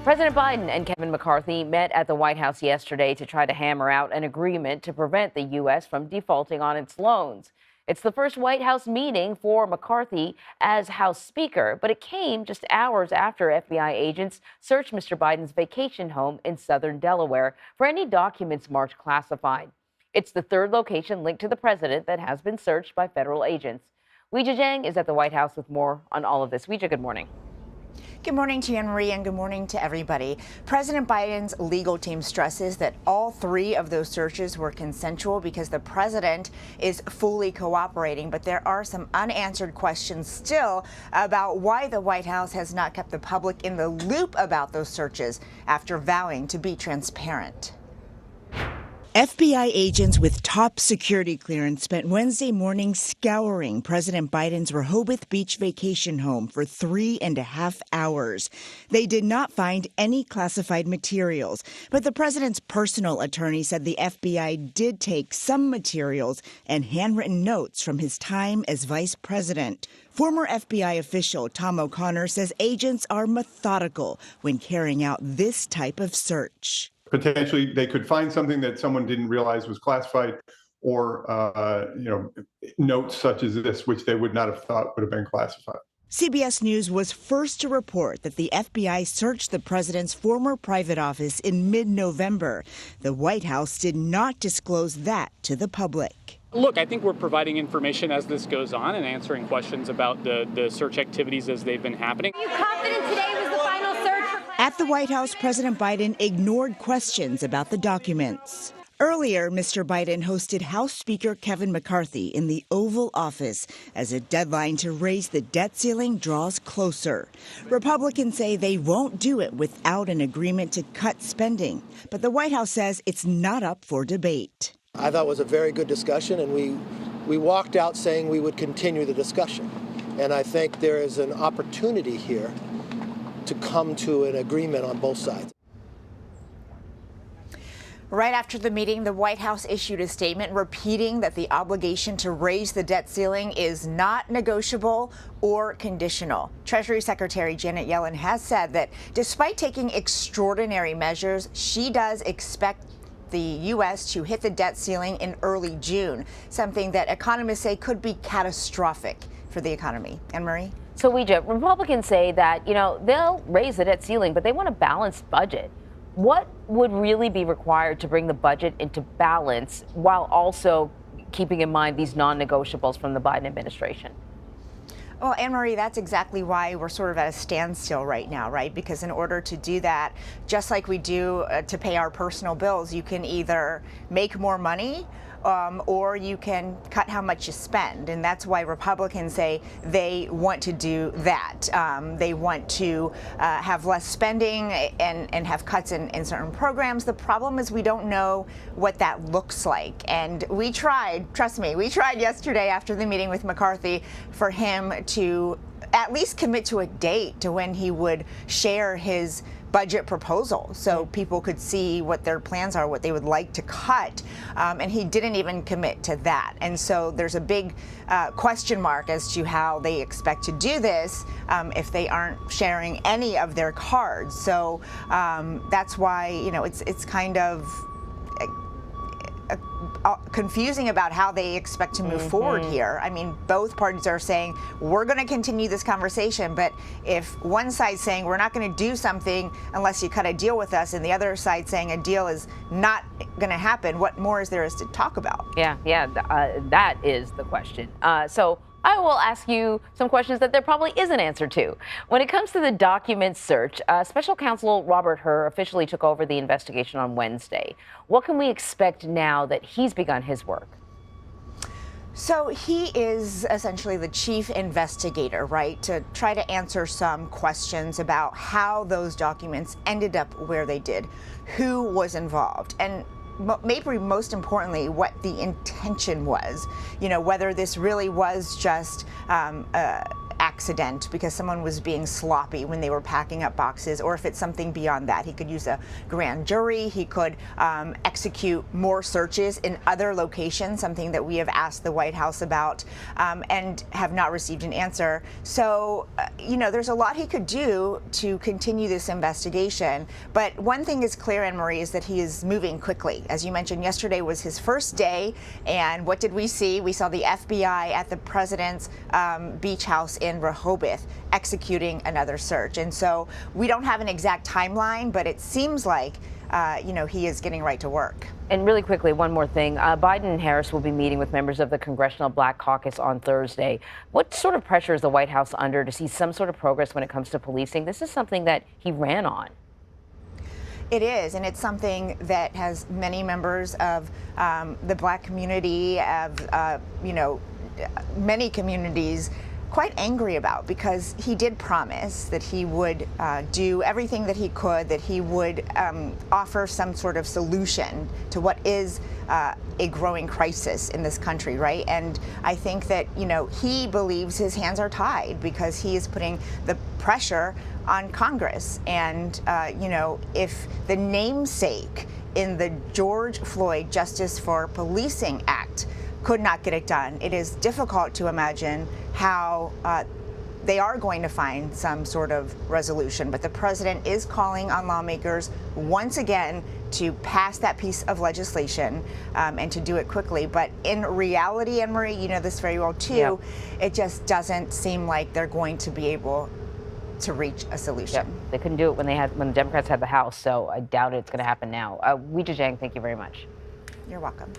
President Biden and Kevin McCarthy met at the White House yesterday to try to hammer out an agreement to prevent the U.S. from defaulting on its loans. It's the first White House meeting for McCarthy as House Speaker, but it came just hours after FBI agents searched Mr. Biden's vacation home in southern Delaware for any documents marked classified. It's the third location linked to the president that has been searched by federal agents. Weijia Jiang is at the White House with more on all of this. Weijia, good morning. Good morning to Anne-Marie and good morning to everybody. President Biden's legal team stresses that all three of those searches were consensual because the president is fully cooperating. But there are some unanswered questions still about why the White House has not kept the public in the loop about those searches after vowing to be transparent. FBI agents with top security clearance spent Wednesday morning scouring President Biden's Rehoboth Beach vacation home for 3.5 hours. They did not find any classified materials, but the president's personal attorney said the FBI did take some materials and handwritten notes from his time as vice president. Former FBI official Tom O'Connor says agents are methodical when carrying out this type of search. Potentially, they could find something that someone didn't realize was classified, or notes such as this, which they would not have thought would have been classified. CBS News was first to report that the FBI searched the president's former private office in mid-November. The White House did not disclose that to the public. Look, I think we're providing information as this goes on and answering questions about the search activities as they've been happening. Are you confident today was the final search? At the White House, President Biden ignored questions about the documents. Earlier, Mr. Biden hosted House Speaker Kevin McCarthy in the Oval Office as a deadline to raise the debt ceiling draws closer. Republicans say they won't do it without an agreement to cut spending, but the White House says it's not up for debate. I thought it was a very good discussion, and we walked out saying we would continue the discussion. And I think there is an opportunity here to come to an agreement on both sides. Right after the meeting, the White House issued a statement repeating that the obligation to raise the debt ceiling is not negotiable or conditional. Treasury Secretary Janet Yellen has said that despite taking extraordinary measures, she does expect the U.S. to hit the debt ceiling in early June, something that economists say could be catastrophic for the economy. Anne-Marie? So, Weijia, Republicans say that, they'll raise the debt ceiling, but they want a balanced budget. What would really be required to bring the budget into balance while also keeping in mind these non-negotiables from the Biden administration? Well, Anne-Marie, that's exactly why we're sort of at a standstill right now, right? Because in order to do that, just like we do to pay our personal bills, you can either make more money or you can cut how much you spend. And that's why Republicans say they want to do that. They want to have less spending and have cuts in certain programs. The problem is we don't know what that looks like. And we tried, trust me, we tried yesterday after the meeting with McCarthy for him to at least commit to a date to when he would share his budget proposal so people could see what their plans are, what they would like to cut. And he didn't even commit to that. And so there's a big question mark as to how they expect to do this if they aren't sharing any of their cards. So that's why, it's kind of confusing about how they expect to move forward here. I mean, both parties are saying we're going to continue this conversation, but if one side's saying we're not going to do something unless you cut a deal with us, and the other side saying a deal is not going to happen, what more is there to talk about? Yeah, that is the question. So I will ask you some questions that there probably is an answer to. When it comes to the document search, Special Counsel Robert Hur officially took over the investigation on Wednesday. What can we expect now that he's begun his work? So he is essentially the chief investigator, right, to try to answer some questions about how those documents ended up where they did, who was involved, and maybe most importantly, what the intention was, whether this really was just accident because someone was being sloppy when they were packing up boxes, or if it's something beyond that. He could use a grand jury. He could execute more searches in other locations, something that we have asked the White House about and have not received an answer. So, there's a lot he could do to continue this investigation. But one thing is clear, Anne-Marie, is that he is moving quickly. As you mentioned, yesterday was his first day. And what did we see? We saw the FBI at the president's beach house in Rehoboth executing another search. And so we don't have an exact timeline, but it seems like he is getting right to work. And really quickly, one more thing. Biden and Harris will be meeting with members of the Congressional Black Caucus on Thursday. What sort of pressure is the White House under to see some sort of progress when it comes to policing? This is something that he ran on. It is, and it's something that has many members of the Black community, of many communities, quite angry about, because he did promise that he would do everything that he could, that he would offer some sort of solution to what is a growing crisis in this country, right? And I think that, he believes his hands are tied because he is putting the pressure on Congress. And, if the namesake in the George Floyd Justice for Policing Act could not get it done, it is difficult to imagine how they are going to find some sort of resolution. But the president is calling on lawmakers once again to pass that piece of legislation and to do it quickly. But in reality, Anne-Marie, you know this very well too, Yep. It just doesn't seem like they're going to be able to reach a solution. Yep. They couldn't do it when the Democrats had the House, so I doubt it's going to happen now. Weijia Jiang, thank you very much. You're welcome.